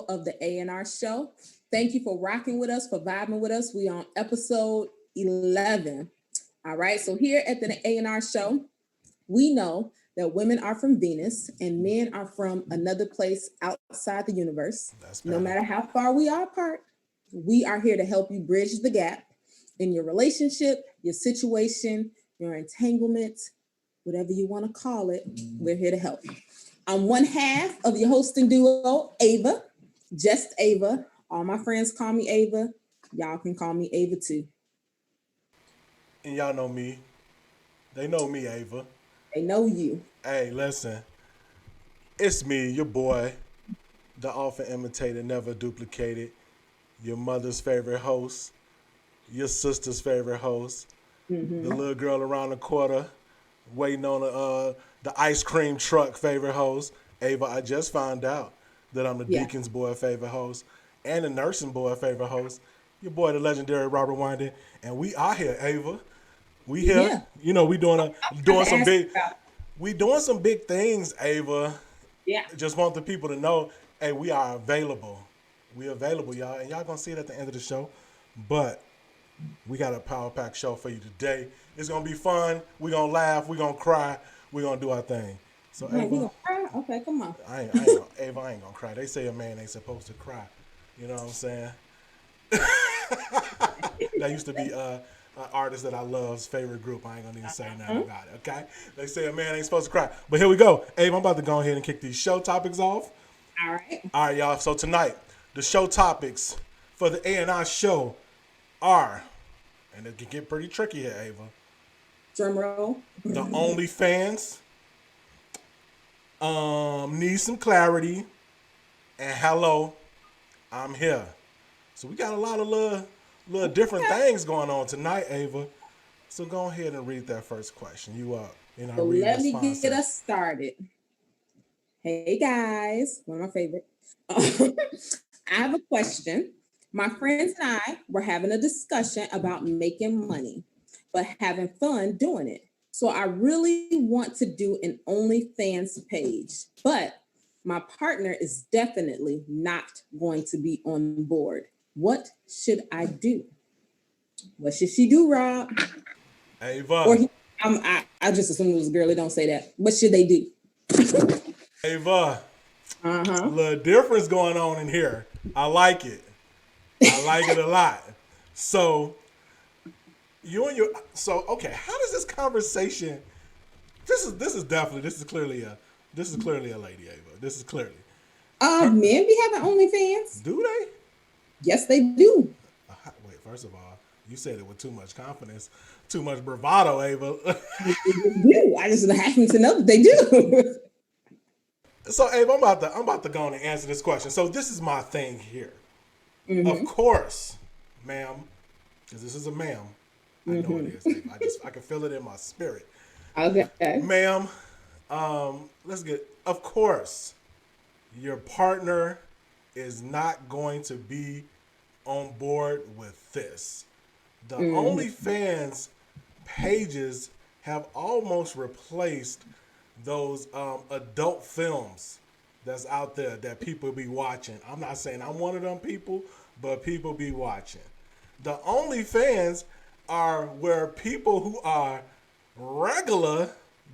of the A&R Show. Thank you for rocking with us, for vibing with us. We on episode 11. All right, so here at the A&R Show, we know that women are from Venus and men are from another place outside the universe. No matter how far we are apart, we are here to help you bridge the gap in your relationship, your situation, your entanglement, whatever you want to call it. We're here to help. I'm one half of your hosting duo, Ava, just Ava. All my friends call me Ava. Y'all can call me Ava too. And y'all know me. They know me, Ava. They know you. Hey, listen. It's me, your boy, the often imitated, never duplicated, your mother's favorite host, your sister's favorite host, the little girl around the corner waiting on the ice cream truck favorite host. Ava, I just found out that I'm the Deacon's boy favorite host and the nursing boy favorite host. Your boy, the legendary Robert Wyndon, and we are here, Ava. We here. Yeah. You know, we doing some big things, Ava. Yeah. Just want the people to know, hey, we are available. We available, y'all, and y'all gonna see it at the end of the show. But we got a power pack show for you today. It's gonna be fun. We gonna laugh. We gonna cry. We gonna do our thing. So No, Ava, we gonna cry? Okay, come on. Ava, I ain't gonna cry. They say a man ain't supposed to cry. You know what I'm saying? That used to be an artist that I love's favorite group. I ain't gonna even say nothing about it. Okay? They say a man ain't supposed to cry. But here we go. Ava, I'm about to go ahead and kick these show topics off. All right. All right, y'all. So tonight, the show topics for the A&R show are, and it can get pretty tricky here, Ava. Drum roll. The OnlyFans, need some clarity, and hello, I'm here. So we got a lot of little different things going on tonight, Ava. So go ahead and read that first question. You up? So let me get us started. Hey guys, one of my favorite. I have a question. My friends and I were having a discussion about making money, but having fun doing it. So I really want to do an OnlyFans page, but my partner is definitely not going to be on board. What should I do? What should she do, Rob? Ava. Or I just assume it was a girl. They don't say that. What should they do? Ava. A little difference going on in here. I like it. I like it a lot. So okay, how does this conversation this is clearly a lady, Ava. This is clearly. Men be having OnlyFans. Do they? Yes, they do. Wait, first of all, you said it with too much confidence, too much bravado, Ava. They do. I just happen to know that they do. So, Ava, I'm about to go on and answer this question. So, this is my thing here. Of course, ma'am, because this is a ma'am. I know it is. Ava. I can feel it in my spirit. Okay. Ma'am, of course, your partner is not going to be on board with this. The OnlyFans pages have almost replaced those adult films that's out there that people be watching. I'm not saying I'm one of them people, but people be watching. The OnlyFans are where people who are regular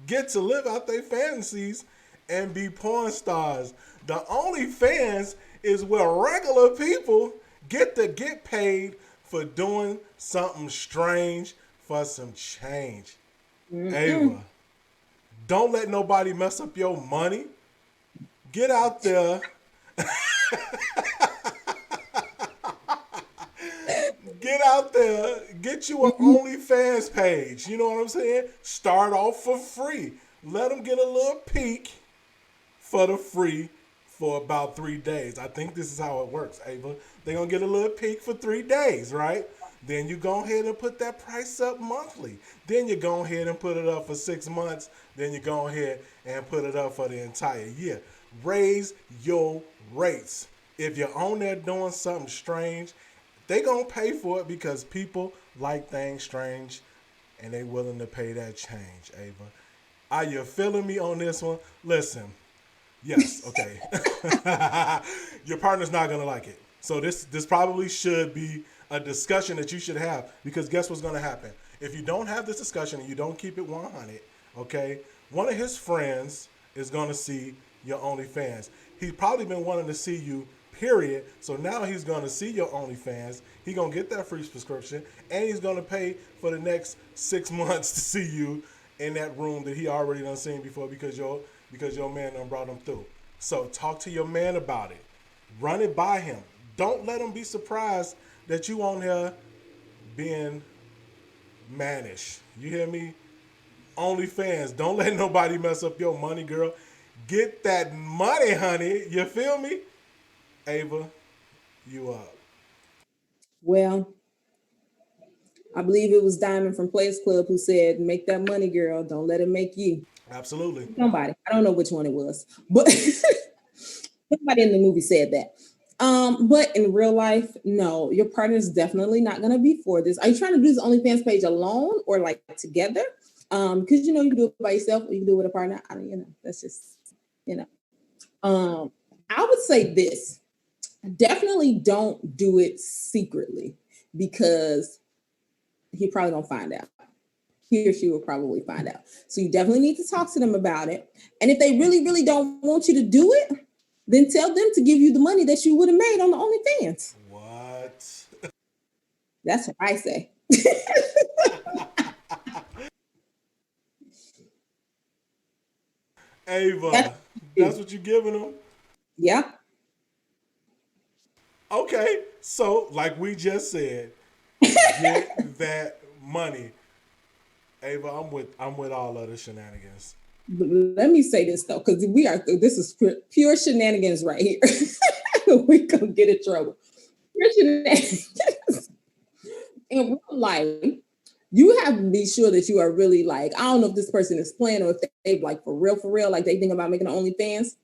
get to live out their fantasies and be porn stars. The OnlyFans is where regular people get to get paid for doing something strange for some change. Ava, don't let nobody mess up your money. Get out there. Get out there. Get you an OnlyFans page. You know what I'm saying? Start off for free. Let them get a little peek for the free for about 3 days. I think this is how it works, Ava. They're going to get a little peek for 3 days, right? Then you go ahead and put that price up monthly. Then you go ahead and put it up for 6 months. Then you go ahead and put it up for the entire year. Raise your rates. If you're on there doing something strange, they going to pay for it because people like things strange and they willing to pay that change, Ava. Are you feeling me on this one? Listen, Yes, okay. Your partner's not gonna like it. So this probably should be a discussion that you should have, because guess what's gonna happen? If you don't have this discussion and you don't keep it 100, okay, one of his friends is gonna see your OnlyFans. He's probably been wanting to see you, period. So now he's gonna see your OnlyFans. He's gonna get that free subscription, and he's gonna pay for the next 6 months to see you in that room that he already done seen before, because your man done brought him through. So talk to your man about it. Run it by him. Don't let him be surprised that you on here being mannish. You hear me? OnlyFans. Don't let nobody mess up your money, girl. Get that money, honey. You feel me? Ava, you up. Well, I believe it was Diamond from Players Club who said, "Make that money, girl. Don't let it make you." Absolutely. Somebody, I don't know which one it was, but somebody in the movie said that. But in real life, no, your partner is definitely not going to be for this. Are you trying to do this OnlyFans page alone or like together? Because you can do it by yourself or you can do it with a partner. I don't, that's just, you know. I would say this: definitely don't do it secretly because he probably gonna find out. He or she will probably find out. So you definitely need to talk to them about it. And if they really, really don't want you to do it, then tell them to give you the money that you would have made on the OnlyFans. What? That's what I say. Ava, that's what you giving them? Yeah. Okay. So, like we just said, get that money. Ava, I'm with all of the shenanigans. But let me say this though, because this is pure shenanigans right here. We gonna get in trouble. Pure shenanigans. In real life, you have to be sure that you are really like, I don't know if this person is playing or if they like for real, like they think about making an OnlyFans.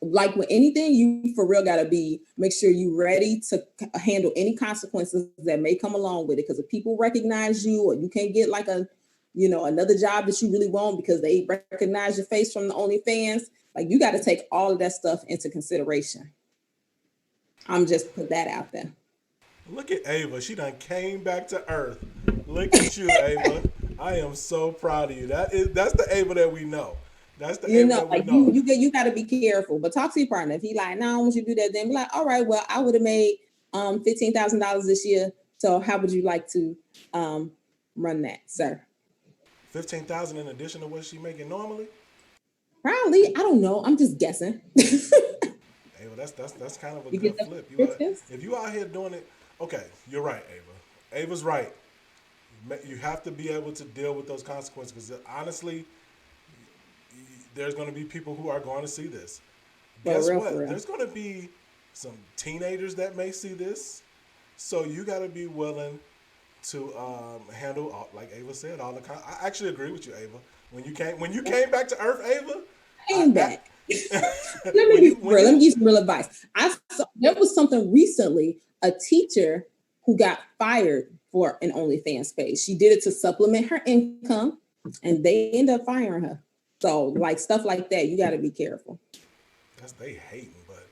Like with anything, you for real gotta make sure you ready to handle any consequences that may come along with it. Because if people recognize you, or you can't get like another job that you really want because they recognize your face from the OnlyFans, like you got to take all of that stuff into consideration. I'm just put that out there. Look at Ava. She done came back to earth. Look at you, Ava. I am so proud of you. That's the Ava that we know. That's the Ava that we Like know. you got to be careful. But talk to your partner. If he like, no, I don't want you to do that, then be like, all right, well, I would have made $15,000 this year. So how would you like to run that, sir? 15,000 in addition to what she making normally. Probably. I don't know. I'm just guessing. Ava, that's kind of a You good get the flip. subscriptions? If you out here doing it, okay, you're right, Ava. Ava's right. You have to be able to deal with those consequences, because honestly, there's going to be people who are going to see this. For Guess real, what? for real. There's going to be some teenagers that may see this. So you got to be willing to handle, like Ava said, all the. I actually agree with you, Ava. When you came back to Earth, Ava, Came I, back. Let me when be you when real. Let me you give you some real advice. I saw there was something recently, a teacher who got fired for an OnlyFans page. She did it to supplement her income, and they ended up firing her. So, like stuff like that, you got to be careful. that's they hating, but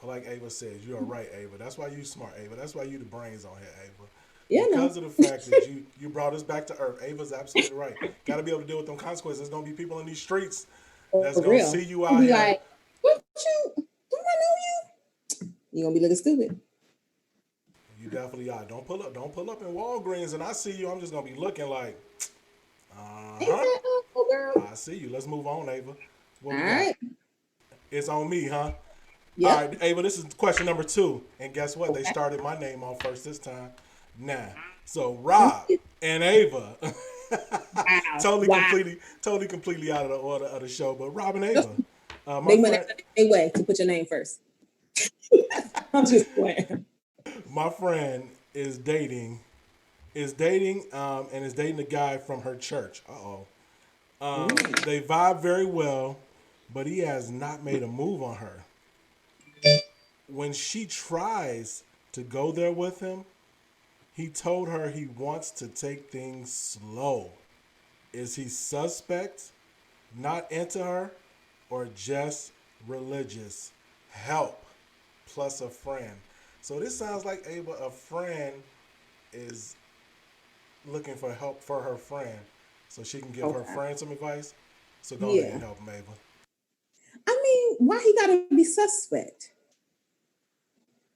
like Ava says, you are right, Ava. That's why you smart, Ava. That's why you the brains on here, Ava. You know, Because of the fact that you brought us back to earth. Ava's absolutely right. Got to be able to deal with them consequences. There's gonna be people in these streets that's for gonna real. see you You out be here. like, what you? Do I know you? You gonna be looking stupid. You definitely are. Don't pull up. Don't pull up in Walgreens and I see you. I'm just gonna be looking like, Ain't huh? that girl? I see you. Let's move on, Ava. What All we got? right. It's on me, huh? All Yep. right, Ava. This is question number 2. And guess what? They Okay. started my name off first this time. Nah. So Rob and Ava. Wow. totally Wow. completely totally completely out of the order of the show, but Rob and Ava, my They went friend out their way to put your name first. I'm just playing. my friend is dating and is dating a guy from her church. They vibe very well, but he has not made a move on her. When she tries to go there with him, he told her he wants to take things slow. Is he suspect, not into her, or just religious, help, plus a friend. So this sounds like Ava, a friend is looking for help for her friend so she can give her Okay. friend some advice. So go ahead and Yeah. help him, Ava. I mean, why he gotta be suspect?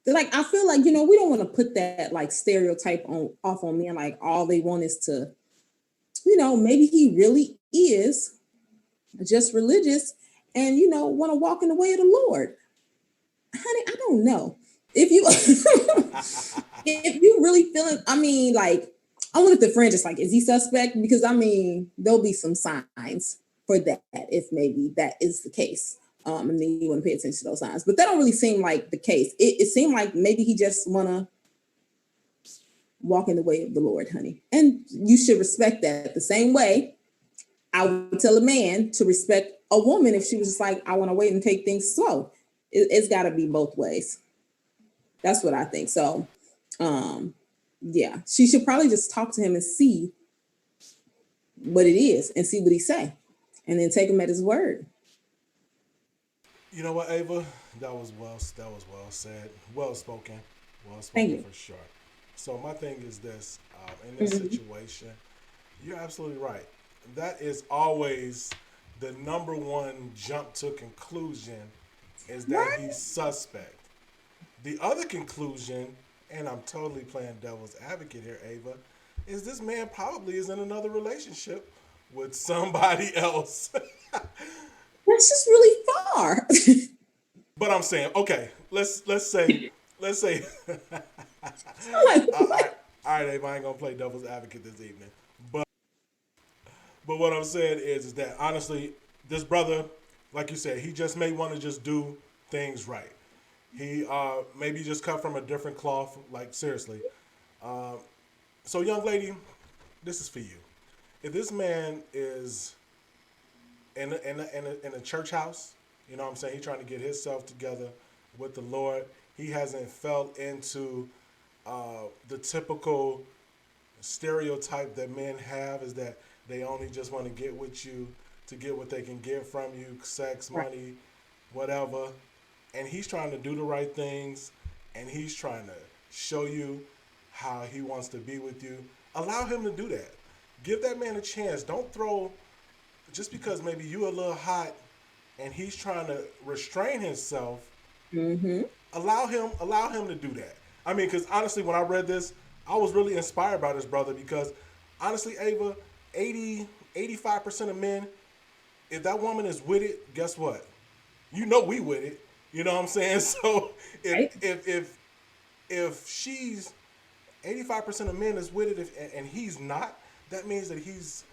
Like, I feel like, we don't want to put that like stereotype on off on men, like all they want is to, maybe he really is just religious and want to walk in the way of the Lord. Honey, I don't know. If you if you really feeling, I mean, like, I wonder if the friend just like, is he suspect? Because I mean, there'll be some signs for that if maybe that is the case. And then you want to pay attention to those signs. But that don't really seem like the case. It seemed like maybe he just wanna walk in the way of the Lord, honey. And you should respect that the same way I would tell a man to respect a woman if she was just like, I want to wait and take things slow. It's got to be both ways. That's what I think. So, um, yeah, she should probably just talk to him and see what it is and see what he say, and then take him at his word. You know what, Ava? That was well said, well Thank spoken you. for sure. So my thing is this: in this Mhm. situation, you're absolutely right. That is always the number one jump to conclusion is that Right? he's suspect. The other conclusion, and I'm totally playing devil's advocate here, Ava, is this man probably is in another relationship with somebody else. That's just really far. But I'm saying, okay, let's say I'm like, all right, what? all right, Ava, I ain't gonna play devil's advocate this evening. But what I'm saying is that honestly, this brother, like you said, he just may want to just do things right. He maybe just cut from a different cloth. Like seriously. So young lady, this is for you. If this man is in a church house, you know what I'm saying? He's trying to get himself together with the Lord. He hasn't fell into the typical stereotype that men have is that they only just want to get with you to get what they can get from you, sex, Right. money, whatever. And he's trying to do the right things and he's trying to show you how he wants to be with you. Allow him to do that. Give that man a chance. Don't throw just because maybe you a little hot and he's trying to restrain himself. Mm-hmm. Allow him to do that. I mean, because honestly, when I read this, I was really inspired by this brother because honestly, Ava, 85% of men, if that woman is with it, guess what? You know we with it. You know what I'm saying? So if Right. if if if she's 85% of men is with it and he's not, that means that he's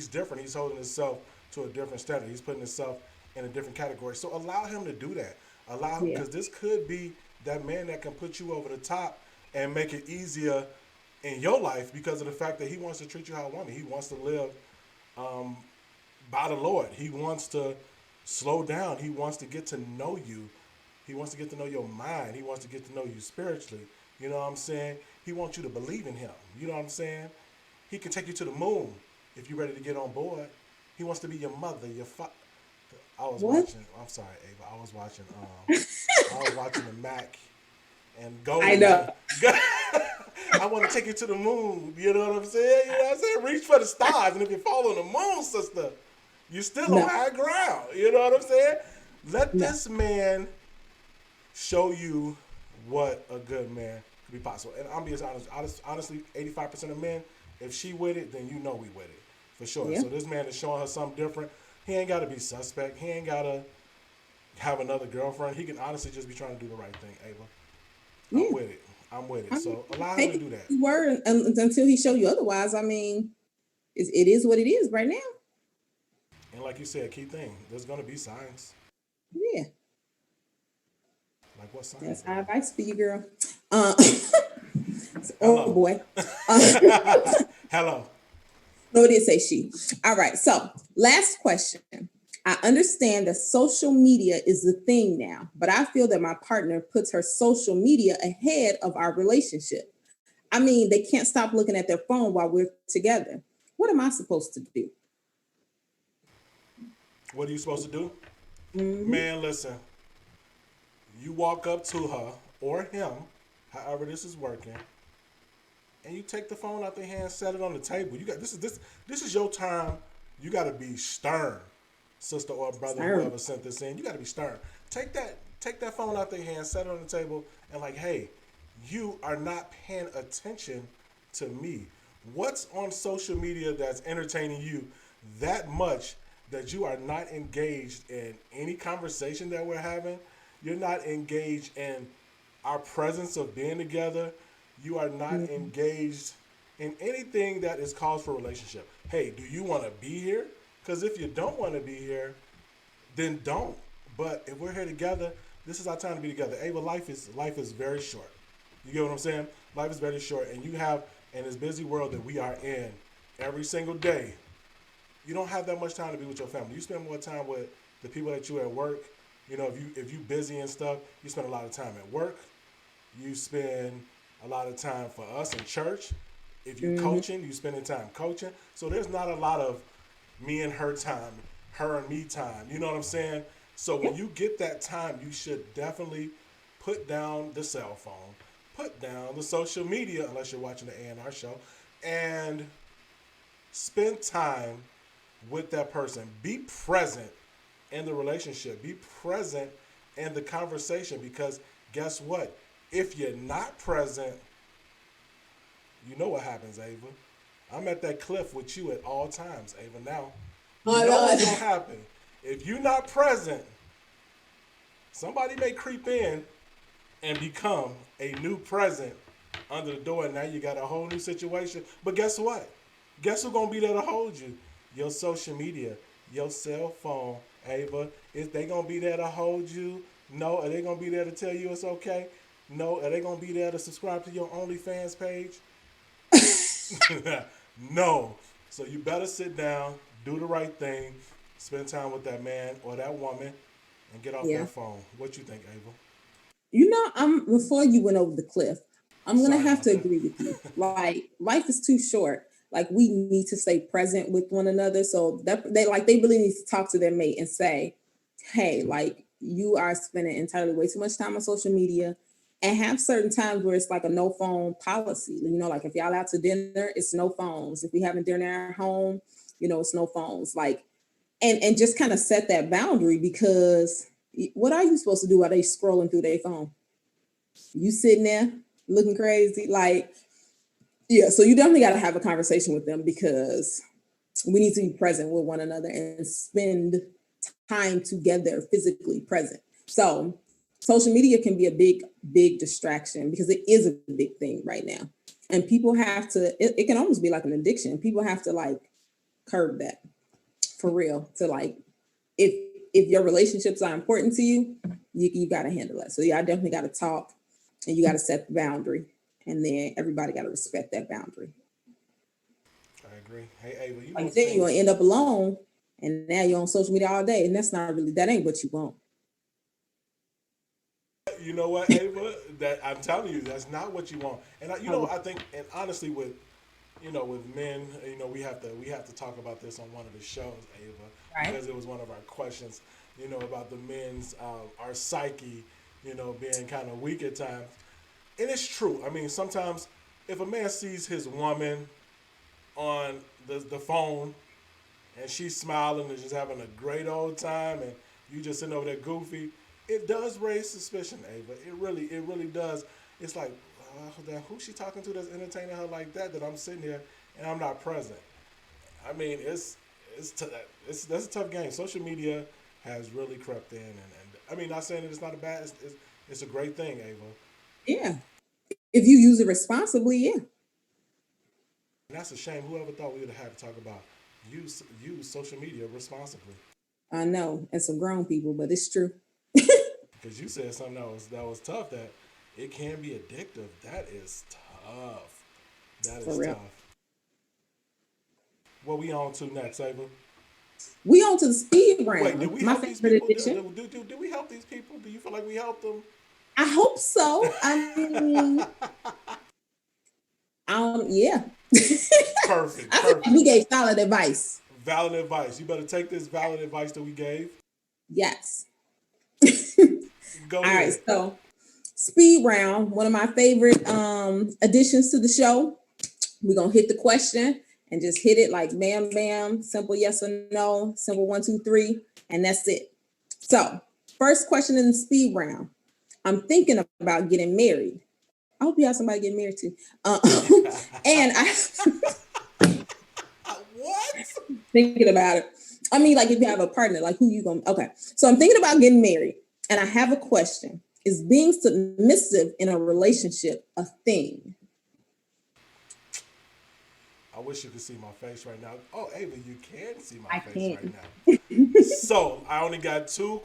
different. He's holding himself to a different standard. He's putting himself in a different category. So allow him to do that. Allow him Yeah. because this could be that man that can put you over the top and make it easier in your life because of the fact that he wants to treat you how a woman. He wants to live by the Lord. He wants to slow down. He wants to get to know you. He wants to get to know your mind. He wants to get to know you spiritually. You know what I'm saying? He wants you to believe in him. You know what I'm saying? He can take you to the moon if you're ready to get on board. He wants to be your mother, your father. I was What? watching. I'm sorry, Ava. I was watching the Mac and I Goldie. know. I want to take you to the moon. You know what I'm saying? You know what I'm saying? Reach for the stars, and if you fall on the moon, sister, you're still on No. high ground. You know what I'm saying? Let No. this man show you what a good man could be possible. And I'm being honestly, 85% of men, if she with it, then you know we with it for sure. Yeah. So this man is showing her something different. He ain't got to be suspect. He ain't got to have another girlfriend. He can honestly just be trying to do the right thing, Ava. I'm Yeah. with it. I'm with it. I mean, So allow him take to it do that. his word until he show you otherwise. I mean, it is what it is right now. And like you said, key thing, there's gonna be signs. Yeah. Like what signs, That's Ava? our advice for you, girl. Uh, oh Hello. boy. Uh, Hello. no, it did say she. All right. So, last question. I understand that social media is the thing now, but I feel that my partner puts her social media ahead of our relationship. I mean, they can't stop looking at their phone while we're together. What am I supposed to do? What are you supposed to do? Mm-hmm. Man, listen. You walk up to her or him, however this is working, and you take the phone out their hand, set it on the table. You got this is your time. You got to be stern, sister or brother, Stern. whoever sent this in. You got to be stern. Take that phone out their hand, set it on the table, and like, hey, you are not paying attention to me. What's on social media that's entertaining you that much that you are not engaged in any conversation that we're having? You're not engaged in our presence of being together. You are not engaged in anything that is cause for relationship. Hey, do you want to be here? Because if you don't want to be here, then don't. But if we're here together, this is our time to be together. Ava, life is very short. You get what I'm saying? Life is very short, and you have in this busy world that we are in every single day. You don't have that much time to be with your family. You spend more time with the people that you at work. You know, if you busy and stuff, you spend a lot of time at work. You spend a lot of time for us in church. If you're coaching, you spending time coaching. So there's not a lot of me and her time, her and me time. You know what I'm saying? So when you get that time, you should definitely put down the cell phone, put down the social media, unless you're watching the A&R show, and spend time with that person. Be present in the relationship. Be present in the conversation, because guess what? If you're not present, you know what happens, Ava. I'm at that cliff with you at all times, Ava. Now, you My know God. what's going to happen. If you're not present, somebody may creep in and become a new present under the door, and now you got a whole new situation. But guess what? Guess who's going to be there to hold you? Your social media, your cell phone, Ava. Is they going to be there to hold you? No. Are they going to be there to tell you it's okay? No. Are they going to be there to subscribe to your OnlyFans page? No. So you better sit down, do the right thing, spend time with that man or that woman, and get off Yeah. that phone. What you think, Ava? You know, I'm before you went over the cliff, I'm gonna Sorry have about to that. agree with you. Like life is too short. Like we need to stay present with one another. So that they really need to talk to their mate and say, hey, like you are spending entirely way too much time on social media, and have certain times where it's like a no phone policy. You know, like if y'all out to dinner, it's no phones. If we having dinner at home, you know, it's no phones. Like and just kind of set that boundary, because what are you supposed to do while they scrolling through their phone? You sitting there looking crazy, like yeah. So you definitely got to have a conversation with them, because we need to be present with one another and spend time together, physically present. So social media can be a big distraction, because it is a big thing right now, and people have to. It can almost be like an addiction. People have to like curb that for real, to like if your relationships are important to you, you got to handle it. So yeah, I definitely got to talk, and you got to set the boundary, and then everybody got to respect that boundary. I agree. Hey, Ava, you Like know you said, you're things. gonna end up alone, and now you're on social media all day, and that ain't what you want. You know what, Ava? That I'm telling you, that's not what you want. And Oh, I think, and honestly, with with men, we have to talk about this on one of the shows, Ava, right. because it was one of our questions, about the men's our psyche, being kind of weak at times, and it's true. I mean, sometimes if a man sees his woman on the phone and she's smiling and just having a great old time, and you just sitting over there goofy, it does raise suspicion, Ava. It really does. It's like, who's she talking to that's entertaining her like that? That I'm sitting here and I'm not present. I mean, that's a tough game. Social media has really crept in, and I mean, not saying that it's not a bad. It's a great thing, Ava. Yeah, if you use it responsibly, yeah. And that's a shame. Whoever thought we would have had to talk about use social media responsibly? I know, and some grown people, but it's true. Because you said something that was tough. That it can be addictive. That is tough. That For is real. tough. What we on to next, Ava? We on to the speed Wait, did round, we my help these favorite people? addiction. Do we help these people? Do you feel like we helped them? I hope so. I mean, yeah. Perfect, I feel like we perfect. gave solid advice. Valid advice. You better take this valid advice that we gave. Yes. Go All right, ahead. so speed round, one of my favorite additions to the show. We're gonna hit the question and just hit it like bam bam, simple yes or no, simple 1 2 3, and that's it. So first question in the speed round. I'm thinking about getting married. I hope you have somebody getting married to. And I What? thinking about it. I mean, like if you have a partner, like who you gonna? Okay, so I'm thinking about getting married, and I have a question: is being submissive in a relationship a thing? I wish you could see my face right now. Oh, Ava, you can see my I face right can't. now. So I only got two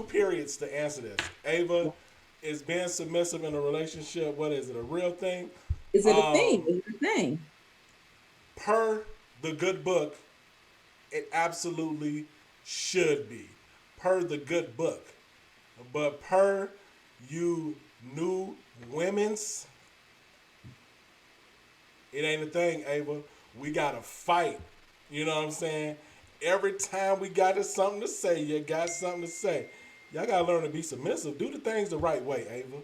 periods to answer this. Ava, is being submissive in a relationship, what is it, a real thing? Is it a thing? Um, Is it a thing? per the good book, it absolutely should be. Per the good book. But per you new women's, it ain't a thing, Ava. We gotta fight. You know what I'm saying? Every time we got something to say, you got something to say. Y'all gotta learn to be submissive. Do the things the right way, Ava.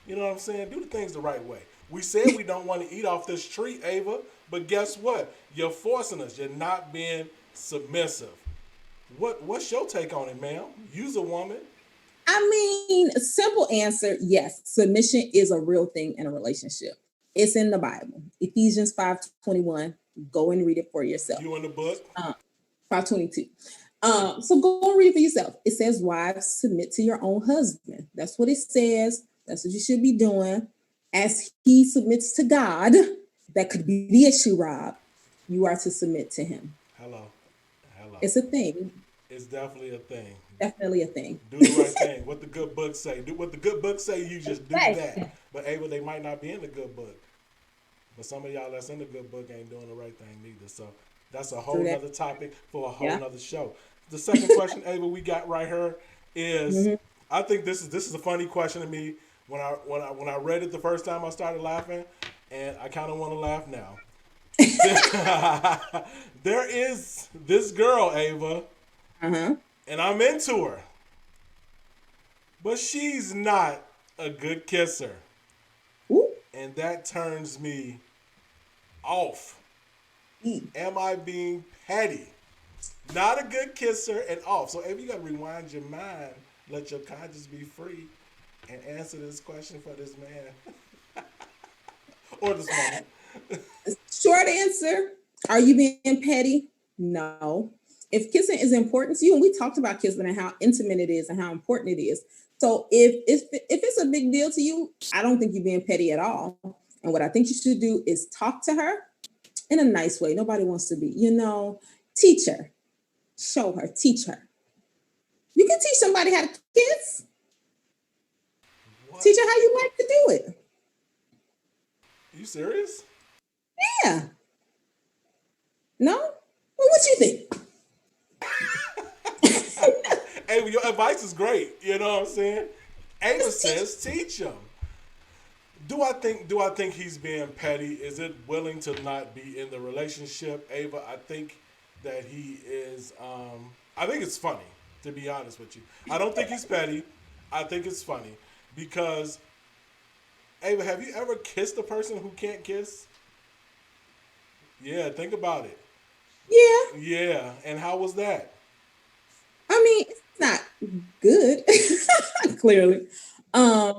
You know what I'm saying? Do the things the right way. We said we don't want to eat off this tree, Ava, but guess what? You're forcing us. You're not being submissive. What's your take on it, ma'am? You's a woman. I mean, a simple answer: yes. Submission is a real thing in a relationship. It's in the Bible, Ephesians 5:21. Go and read it for yourself. You in the book? 5:22. So go and read it for yourself. It says, wives, submit to your own husband. That's what it says. That's what you should be doing. As he submits to God, that could be the issue, Rob. You are to submit to him. Hello. Hello. It's a thing. It's definitely a thing. Definitely a thing. Do the right thing. What the good book say. Do what the good book say. You just do that. But Ava, they might not be in the good book. But some of y'all that's in the good book ain't doing the right thing neither. So that's a whole nother topic for a whole nother show. The second question, Ava, we got right here is, I think this is a funny question to me. When I read it the first time, I started laughing, and I kind of want to laugh now. There is this girl, Ava, and I'm into her, but she's not a good kisser, and that turns me off. Am I being petty? Not a good kisser and off. So if you gotta rewind your mind, let your conscience be free, and answer this question for this man or this woman. Short answer: are you being petty? No. If kissing is important to you, and we talked about kissing and how intimate it is and how important it is. So if it's a big deal to you, I don't think you're being petty at all. And what I think you should do is talk to her in a nice way. Nobody wants to be, teach her, show her, teach her. You can teach somebody how to kiss. What? Teach her how you like to do it. You serious? Yeah. No? Well, what you think? Ava, your advice is great. You know what I'm saying? Ava says teach him. Do I think he's being petty? Is it willing to not be in the relationship? Ava, I think that he is I think it's funny, to be honest with you. I don't think he's petty. I think it's funny because Ava, have you ever kissed a person who can't kiss? Yeah, think about it. Yeah. Yeah, and how was that? I mean, it's not good, clearly. I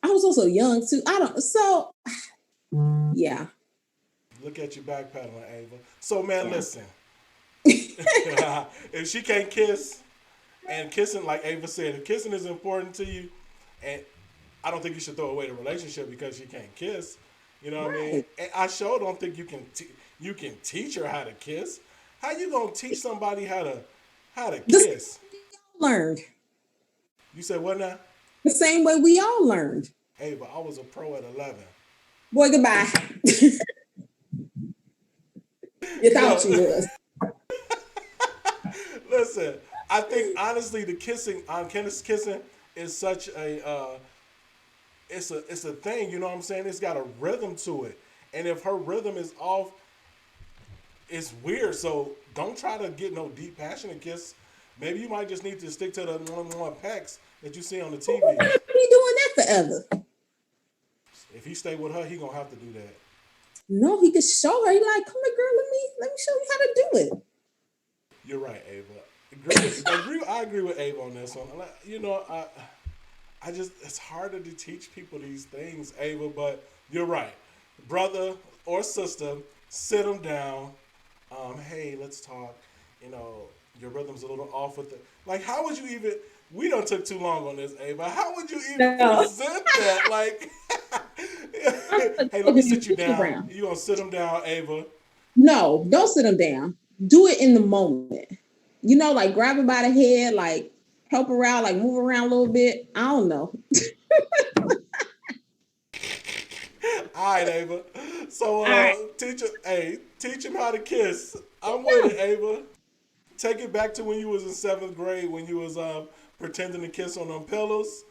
was also young too. I don't so yeah. Look at you backpedaling, Ava. So man, Yeah. listen. If she can't kiss, and kissing, like Ava said, if kissing is important to you, and I don't think you should throw away the relationship because she can't kiss. You know what I mean? Right. And I sure don't think you can teach her how to kiss. How you gonna teach somebody how to The kiss? learned You said what now? the same way we all learned. Ava, I was a pro at 11. Boy, goodbye. You thought Yo, you was. listen. I think honestly, the kissing on kissing is such it's a thing. You know what I'm saying? It's got a rhythm to it, and if her rhythm is off, it's weird. So don't try to get no deep passionate kiss Maybe you might just need to stick to the one pecs that you see on the Who gonna TV. be doing that forever? If he stay with her, he gonna have to do that. No, he could show her. He like, come here, girl. Let me show you how to do it. You're right, Ava. I agree with Ava on this one. You know, I just it's harder to teach people these things, Ava. But you're right, brother or sister, sit them down. Hey, let's talk. You know, your rhythm's a little off with the like. How would you even? We don't took too long on this, Ava. How would you even No. present that? Like, hey, let me You sit you sit down. around. You gonna sit them down, Ava? No, don't sit him down. Do it in the moment. You know, like grab her by the head, like help her out, like move around a little bit. I don't know. All right, Ava. So, All right. teach him how to kiss. I'm with it, Ava. Take it back to when you was in seventh grade, when you was pretending to kiss on them pillows,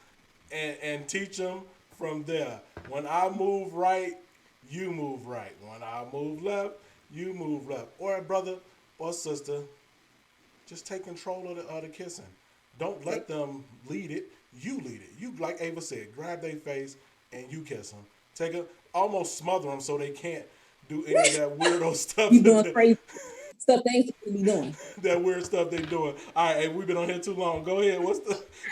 and teach them from there. When I move right, you move right. When I move left, you move left. Or brother or sister, just take control of the kissing. Don't let them lead it. You lead it. You, like Ava said, grab their face and you kiss them. Take a almost smother them so they can't do any of that weirdo stuff. You doing crazy stuff they ain't supposed to be doing. That weird stuff they doing. All right, hey, we've been on here too long. Go ahead.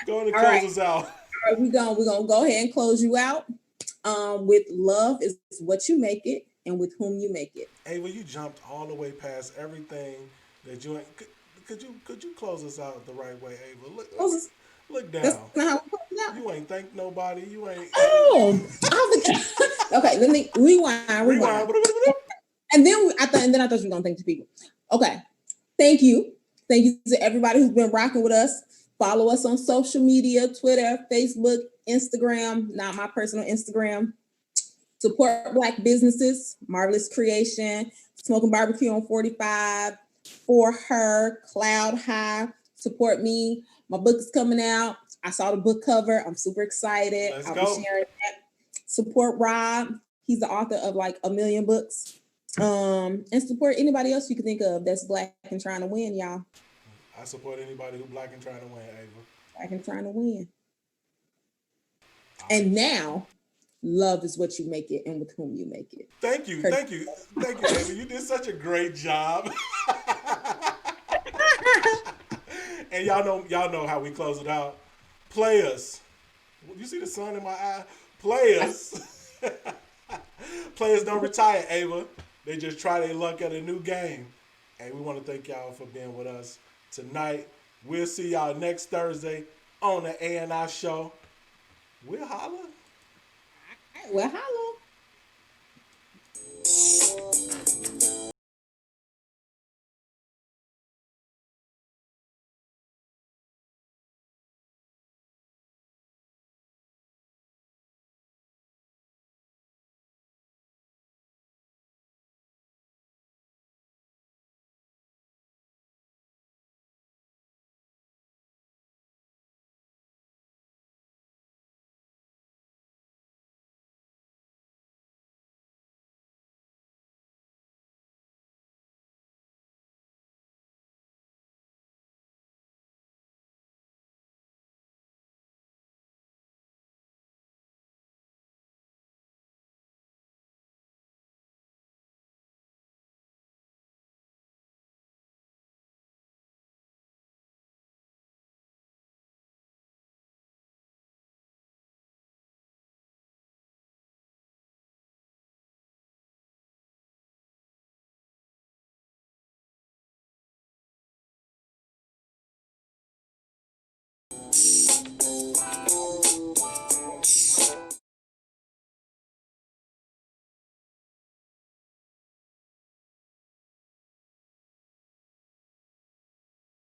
Go on and All right. close us out. All right, we're gonna go ahead and close you out. With love is what you make it, and with whom you make it. Ava, you jumped all the way past everything that you ain't. Could you close us out the right way, Ava? Look That's down. not how we close it out. You ain't thank nobody. You ain't Oh, okay. Let me rewind. rewind. And then I thought you were gonna thank the people. Okay. Thank you to everybody who's been rocking with us. Follow us on social media: Twitter, Facebook, Instagram. Not my personal Instagram. Support Black businesses. Marvelous Creation, Smoking Barbecue on 45, For Her, Cloud High. Support me. My book is coming out. I saw the book cover. I'm super excited. Let's I'll go. be sharing that. Support Rob. He's the author of like a million books. And support anybody else you can think of that's Black and trying to win, y'all. I support anybody who black and trying to win, Ava. Black and trying to win. All right. And now, love is what you make it and with whom you make it. Thank you, Ava. You did such a great job. And y'all know how we close it out. Players. You see the sun in my eye? Players. Players don't retire, Ava. They just try their luck at a new game. And we want to thank y'all for being with us tonight. We'll see y'all next Thursday on the A&R Show. We'll holla. Well, hello.